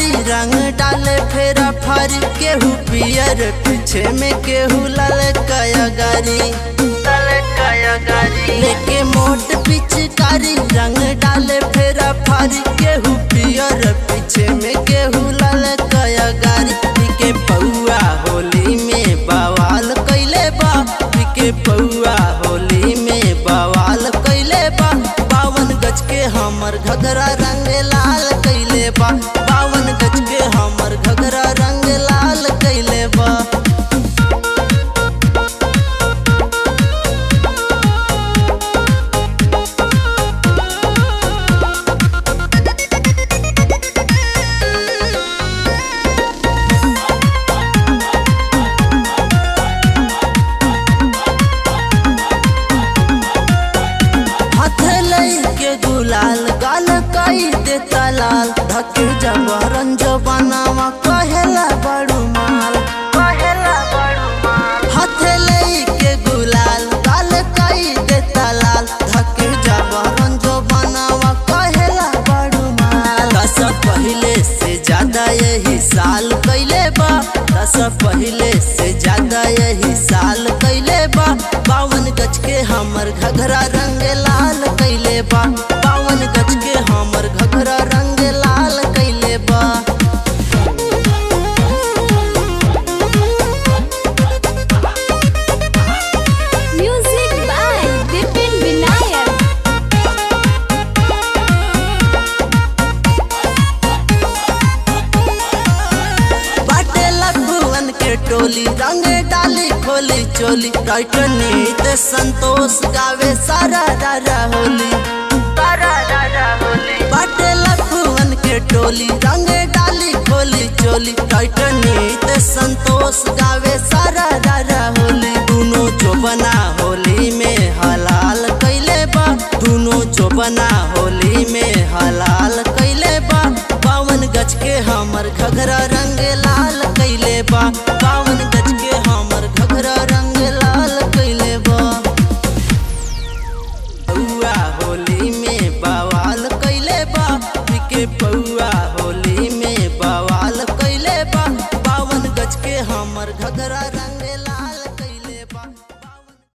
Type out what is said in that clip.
पिचकारी रंग डाले फेरा फारी, केहू पियर पीछे में केहू लाल काया गारी, लेके मोट पिचकारी रंग डाले फेरा फारी, केहू पियर पीछे में केहू लाल काया गारी। के पौआ होली में बवाल कैले बा, के पौआ होली में बवाल कैले बा। 52 गज के हमर घघरा रंग लाल कैले बा, 52 गज के हमर घघरा रंग लाल कैले बा। गुलाल गाल कई देता लाल, धके जबरन जो बनावा कहेला बड़ू माल, हाथे लेके गुलाल गाल कई देता लाल, धके जबरन जो बनावा कहेला बड़ू माल। 10 पहले से ज्यादा यही साल कैले बा, 10 पहले से ज्यादा यही साल कैले बा। 52 गज के हमर घघरा रंग लाल कैले बा, 52 गज के हमर घघरा रंग लाल कैले बा। Music by Vipin Vinayak. बाटे लखुअन के टोली रंग डाली खोली चोली, टाइटनित संतोष गावे सारा रारा होली। बाटे लखुअन के टोली रंग डाली खोली चोली, टाइटनित संतोष गावे सारा रारा होली। दोनों चोबना होली में हलाल कैले बा, दोनों चोबना होली में हलाल कैले बा। 52 गज के हमर घघरा रंग लाल कैले बा, 52 गज के हमर घघरा रंग लाल कैले बा। पौआ होली में बवाल कैले बा, के पौआ होली में बवाल कैले बा। 52 गज के हमर घघरा रंग